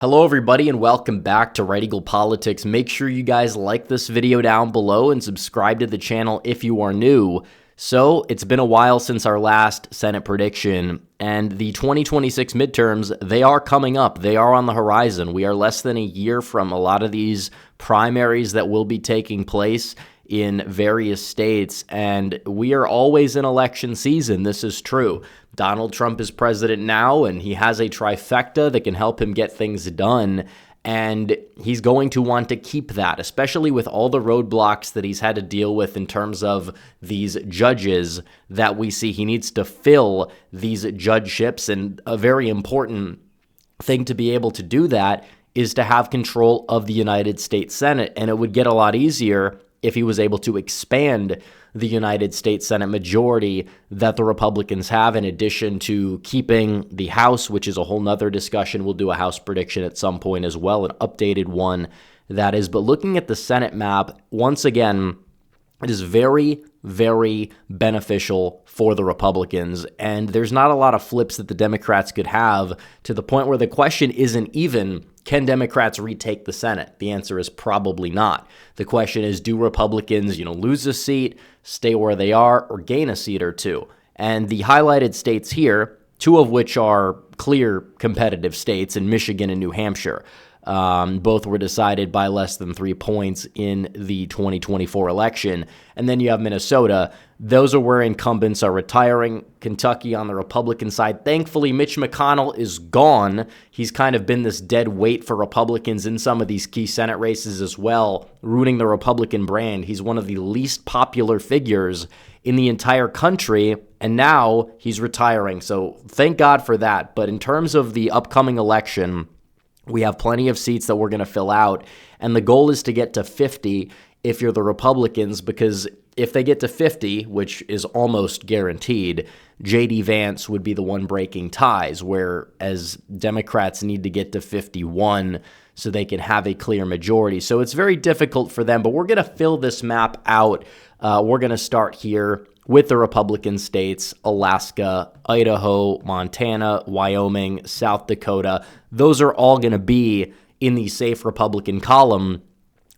Hello everybody and welcome back to Right Eagle Politics. Make sure you guys like this video down below and subscribe to the channel if you are new. So it's been a while since our last Senate prediction, and the 2026 midterms, they are coming up. They are on the horizon. We are less than a year from a lot of these primaries that will be taking place in various states, and we are always in election season. This is true. Donald Trump is president now, and he has a trifecta that can help him get things done, and he's going to want to keep that, especially with all the roadblocks that he's had to deal with in terms of these judges that we see. He needs to fill these judgeships, and a very important thing to be able to do that is to have control of the United States Senate, and it would get a lot easier if he was able to expand the United States Senate majority that the Republicans have, in addition to keeping the House, which is a whole nother discussion. We'll do a House prediction at some point as well, an updated one that is. But looking at the Senate map, once again, it is very, very beneficial for the Republicans, and there's not a lot of flips that the Democrats could have, to the point where the question isn't even, can Democrats retake the Senate? The answer is probably not. The question is, do Republicans, lose a seat, stay where they are, or gain a seat or two? And the highlighted states here, two of which are clear competitive states in Michigan and New Hampshire. Both were decided by less than 3 points in the 2024 election. And then you have Minnesota. Those are where incumbents are retiring. Kentucky on the Republican side. Thankfully, Mitch McConnell is gone. He's kind of been this dead weight for Republicans in some of these key Senate races as well, ruining the Republican brand. He's one of the least popular figures in the entire country, and now he's retiring. So thank God for that. But in terms of the upcoming election, we have plenty of seats that we're going to fill out, and the goal is to get to 50 if you're the Republicans, because if they get to 50, which is almost guaranteed, J.D. Vance would be the one breaking ties, whereas Democrats need to get to 51 so they can have a clear majority. So it's very difficult for them, but we're going to fill this map out. We're going to start here with the Republican states: Alaska, Idaho, Montana, Wyoming, South Dakota. Those are all going to be in the safe Republican column,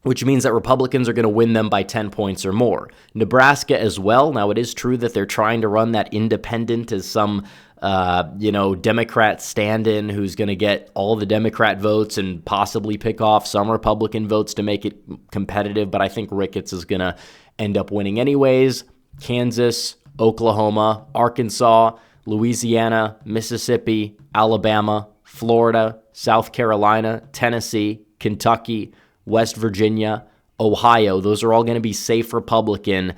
which means that Republicans are going to win them by 10 points or more. Nebraska as well. Now, it is true that they're trying to run that independent as some Democrat stand-in who's going to get all the Democrat votes and possibly pick off some Republican votes to make it competitive, but I think Ricketts is going to end up winning anyways. Kansas, Oklahoma, Arkansas, Louisiana, Mississippi, Alabama, Florida, South Carolina, Tennessee, Kentucky, West Virginia, Ohio. Those are all going to be safe Republican,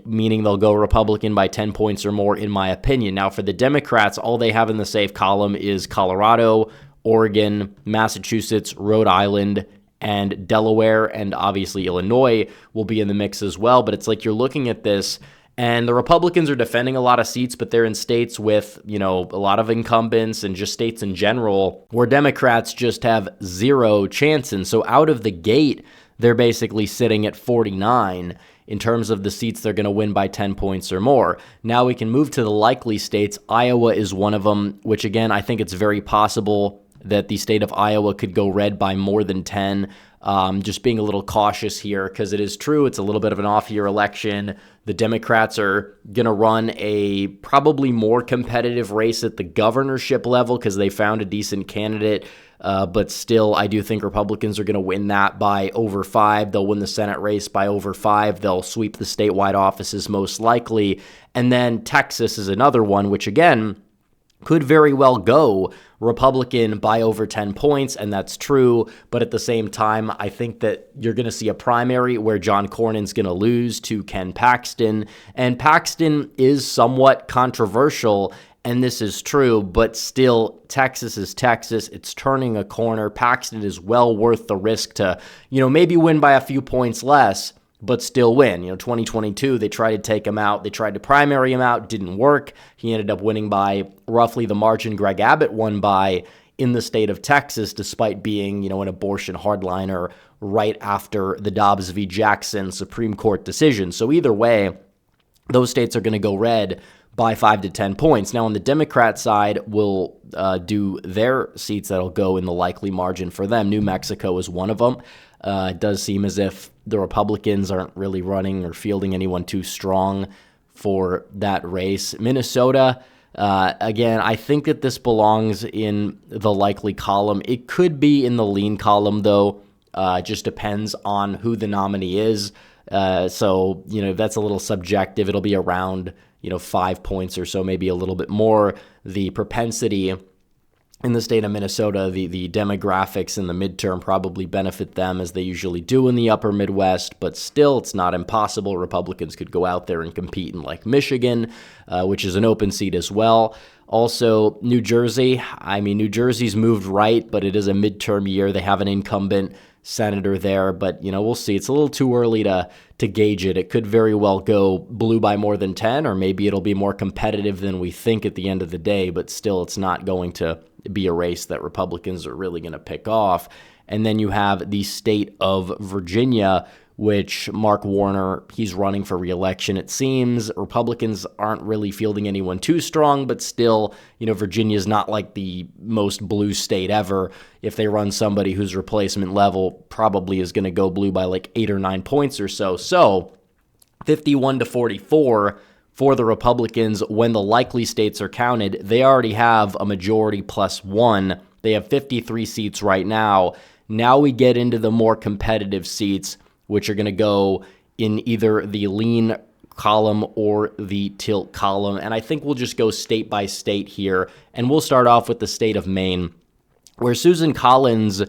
meaning they'll go Republican by 10 points or more, in my opinion. Now, for the Democrats, all they have in the safe column is Colorado, Oregon, Massachusetts, Rhode Island, and Delaware, and obviously Illinois will be in the mix as well. But it's like you're looking at this, and the Republicans are defending a lot of seats, but they're in states with, a lot of incumbents, and just states in general where Democrats just have zero chance. And so out of the gate, they're basically sitting at 49 in terms of the seats they're going to win by 10 points or more. Now we can move to the likely states. Iowa is one of them, which again, I think it's very possible that the state of Iowa could go red by more than 10. Just being a little cautious here, because it is true, it's a little bit of an off-year election. The Democrats are going to run a probably more competitive race at the governorship level because they found a decent candidate. But still, I do think Republicans are going to win that by over 5. They'll win the Senate race by over 5. They'll sweep the statewide offices most likely. And then Texas is another one, which again could very well go Republican by over 10 points, and that's true. But at the same time, I think that you're going to see a primary where John Cornyn's going to lose to Ken Paxton, and Paxton is somewhat controversial, and this is true, but still, Texas is Texas. It's turning a corner. Paxton is well worth the risk to, maybe win by a few points less, but still win. 2022, they tried to take him out. They tried to primary him out. Didn't work. He ended up winning by roughly the margin Greg Abbott won by in the state of Texas, despite being, an abortion hardliner right after the Dobbs v. Jackson Supreme Court decision. So either way, those states are going to go red by 5 to 10 points. Now, on the Democrat side, we'll do their seats that'll go in the likely margin for them. New Mexico is one of them. It does seem as if the Republicans aren't really running or fielding anyone too strong for that race. Minnesota, again, I think that this belongs in the likely column. It could be in the lean column, though. It just depends on who the nominee is. So, that's a little subjective. It'll be around, 5 points or so, maybe a little bit more. The propensity in the state of Minnesota, the demographics in the midterm probably benefit them as they usually do in the upper Midwest, but still it's not impossible. Republicans could go out there and compete in like Michigan, which is an open seat as well. Also, New Jersey. New Jersey's moved right, but it is a midterm year. They have an incumbent senator there, but we'll see. It's a little too early to gauge it. It could very well go blue by more than 10, or maybe it'll be more competitive than we think at the end of the day, but still it's not going to be a race that Republicans are really going to pick off. And then you have the state of Virginia, which Mark Warner, he's running for re-election. It seems Republicans aren't really fielding anyone too strong, but still, Virginia's not like the most blue state ever. If they run somebody whose replacement level probably is going to go blue by like 8 or 9 points or so. So 51 to 44 for the Republicans when the likely states are counted. They already have a majority plus 1. They have 53 seats right now. Now we get into the more competitive seats, which are going to go in either the lean column or the tilt column. And I think we'll just go state by state here. And we'll start off with the state of Maine, where Susan Collins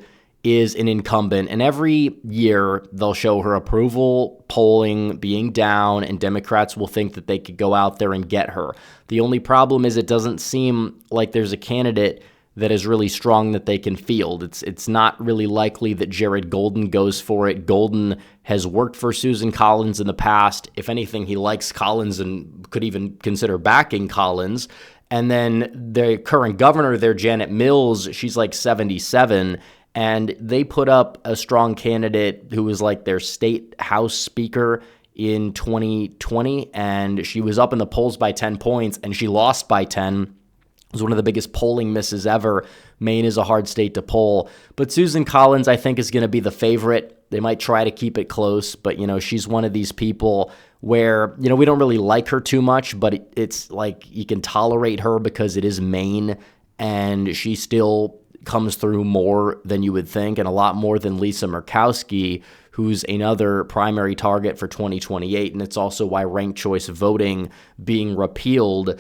is an incumbent. And every year they'll show her approval polling being down, and Democrats will think that they could go out there and get her. The only problem is it doesn't seem like there's a candidate that is really strong that they can field. It's not really likely that Jared Golden goes for it. Golden has worked for Susan Collins in the past. If anything, he likes Collins and could even consider backing Collins. And then the current governor there, Janet Mills, she's like 77, and they put up a strong candidate who was like their state house speaker in 2020, and she was up in the polls by 10 points, and she lost by 10. It was one of the biggest polling misses ever. Maine is a hard state to poll. But Susan Collins, I think, is going to be the favorite. They might try to keep it close, but, she's one of these people where, we don't really like her too much, but it's like you can tolerate her because it is Maine, and she still comes through more than you would think, and a lot more than Lisa Murkowski, who's another primary target for 2028. And it's also why ranked choice voting being repealed,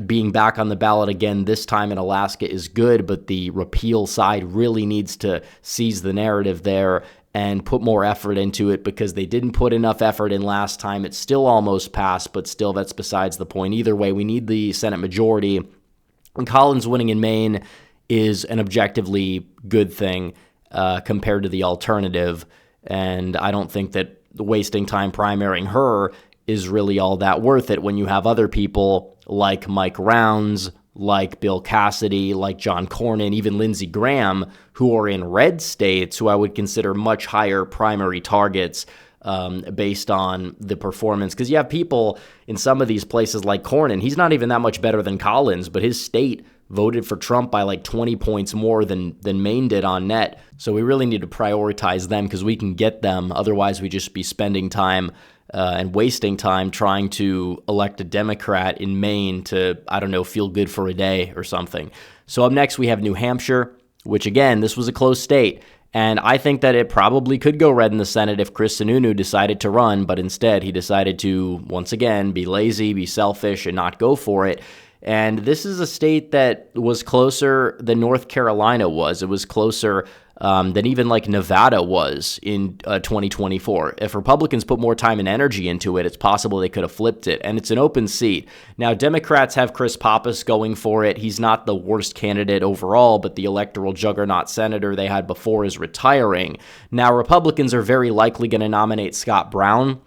being back on the ballot again this time in Alaska is good, but the repeal side really needs to seize the narrative there and put more effort into it, because they didn't put enough effort in last time. It's still almost passed, but still that's besides the point. Either way, we need the Senate majority. And Collins winning in Maine is an objectively good thing compared to the alternative. And I don't think that wasting time primarying her is really all that worth it when you have other people like Mike Rounds, like Bill Cassidy, like John Cornyn, even Lindsey Graham, who are in red states, who I would consider much higher primary targets based on the performance. Because you have people in some of these places like Cornyn, he's not even that much better than Collins, but his state voted for Trump by like 20 points more than Maine did on net. So we really need to prioritize them because we can get them. Otherwise, we just be spending time and wasting time trying to elect a Democrat in Maine to, feel good for a day or something. So up next, we have New Hampshire, which again, this was a close state. And I think that it probably could go red in the Senate if Chris Sununu decided to run, but instead he decided to, once again, be lazy, be selfish, and not go for it. And this is a state that was closer than North Carolina was. It was closer than even like Nevada was in 2024. If Republicans put more time and energy into it, it's possible they could have flipped it. And it's an open seat. Now, Democrats have Chris Pappas going for it. He's not the worst candidate overall, but the electoral juggernaut senator they had before is retiring. Now, Republicans are very likely going to nominate Scott Brown,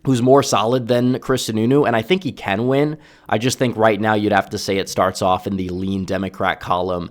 who's more solid than Chris Sununu, and I think he can win. I just think right now you'd have to say it starts off in the lean Democrat column.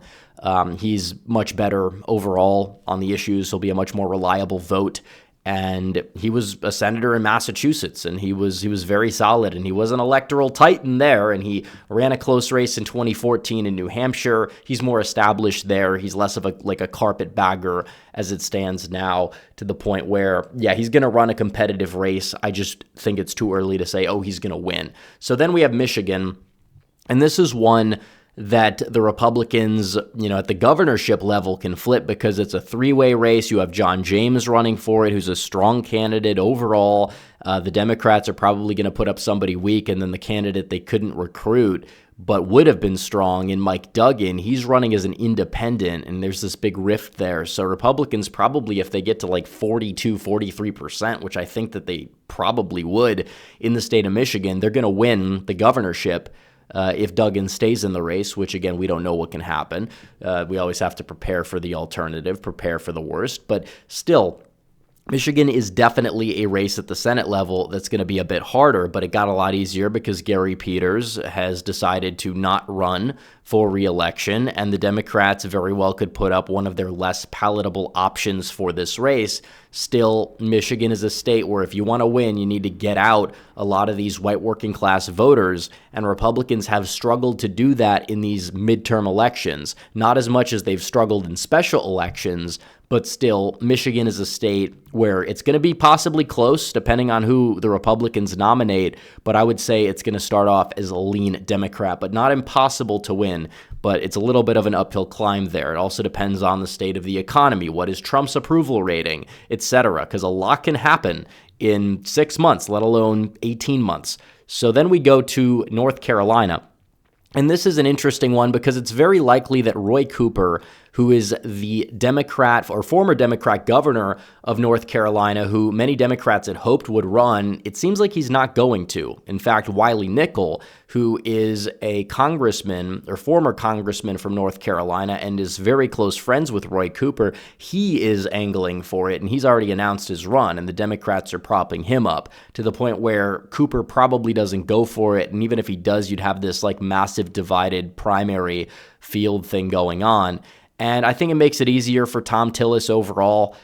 He's much better overall on the issues. He'll be a much more reliable vote. And he was a senator in Massachusetts, and he was very solid, and he was an electoral titan there, and he ran a close race in 2014 in New Hampshire. He's more established there. He's less of a carpetbagger as it stands now, to the point where, yeah, he's going to run a competitive race. I just think it's too early to say, oh, he's going to win. So then we have Michigan, and this is one that the Republicans, at the governorship level can flip, because it's a three-way race. You have John James running for it, who's a strong candidate overall. The Democrats are probably going to put up somebody weak, and then the candidate they couldn't recruit but would have been strong in Mike Duggan, he's running as an independent, and there's this big rift there. So Republicans probably, if they get to like 42, 43%, which I think that they probably would in the state of Michigan, they're going to win the governorship. If Duggan stays in the race, which, again, we don't know what can happen. We always have to prepare for the alternative, prepare for the worst. But still, Michigan is definitely a race at the Senate level that's going to be a bit harder, but it got a lot easier because Gary Peters has decided to not run for re-election, and the Democrats very well could put up one of their less palatable options for this race. Still, Michigan is a state where if you want to win, you need to get out a lot of these white working class voters, and Republicans have struggled to do that in these midterm elections. Not as much as they've struggled in special elections, but still, Michigan is a state where it's going to be possibly close, depending on who the Republicans nominate, but I would say it's going to start off as a lean Democrat, but not impossible to win. But it's a little bit of an uphill climb there. It also depends on the state of the economy. What is Trump's approval rating, etc., because a lot can happen in 6 months, let alone 18 months. So then we go to North Carolina. And this is an interesting one because it's very likely that Roy Cooper, who is the Democrat or former Democrat governor of North Carolina, who many Democrats had hoped would run, it seems like he's not going to. In fact, Wiley Nickel, who is a congressman or former congressman from North Carolina and is very close friends with Roy Cooper, he is angling for it, and he's already announced his run, and the Democrats are propping him up to the point where Cooper probably doesn't go for it, and even if he does, you'd have this like massive divided primary field thing going on. And I think it makes it easier for Tom Tillis overall.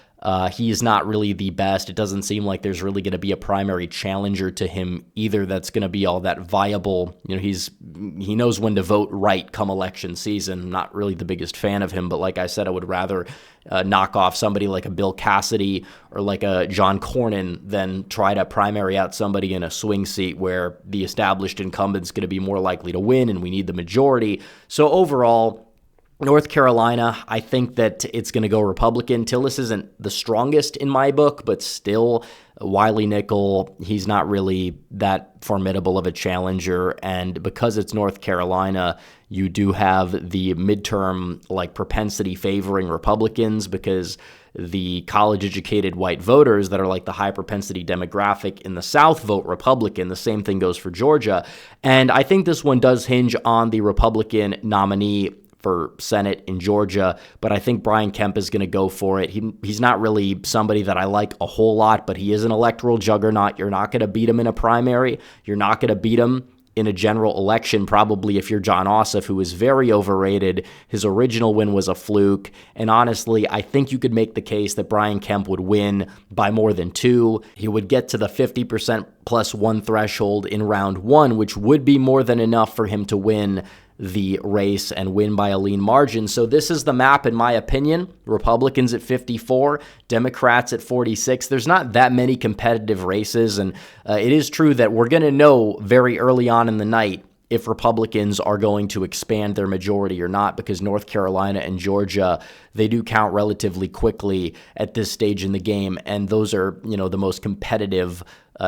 He's not really the best. It doesn't seem like there's really going to be a primary challenger to him either that's going to be all that viable. He knows when to vote right come election season. I'm not really the biggest fan of him, but like I said, I would rather knock off somebody like a Bill Cassidy or like a John Cornyn than try to primary out somebody in a swing seat where the established incumbent's going to be more likely to win and we need the majority. So overall, North Carolina, I think that it's going to go Republican. Tillis isn't the strongest in my book, but still, Wiley Nickel, he's not really that formidable of a challenger. And because it's North Carolina, you do have the midterm propensity favoring Republicans because the college-educated white voters that are like the high propensity demographic in the South vote Republican. The same thing goes for Georgia. And I think this one does hinge on the Republican nominee for Senate in Georgia, but I think Brian Kemp is going to go for it. He's not really somebody that I like a whole lot, but he is an electoral juggernaut. You're not going to beat him in a primary. You're not going to beat him in a general election, probably if you're John Ossoff, who is very overrated. His original win was a fluke, and honestly, I think you could make the case that Brian Kemp would win by more than 2. He would get to the 50% plus 1 threshold in round 1, which would be more than enough for him to win the race and win by a lean margin. So this is the map, in my opinion. Republicans at 54, Democrats at 46. There's not that many competitive races, and it is true that we're going to know very early on in the night if Republicans are going to expand their majority or not, because North Carolina and Georgia, they do count relatively quickly at this stage in the game, and those are, the most competitive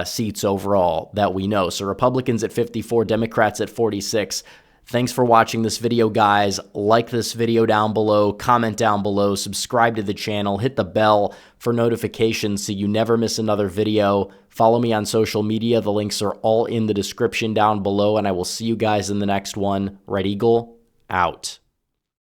seats overall that we know. So Republicans at 54, Democrats at 46. Thanks for watching this video, guys. Like this video down below, comment down below, subscribe to the channel, hit the bell for notifications so you never miss another video. Follow me on social media. The links are all in the description down below, and I will see you guys in the next one. Red Eagle, out.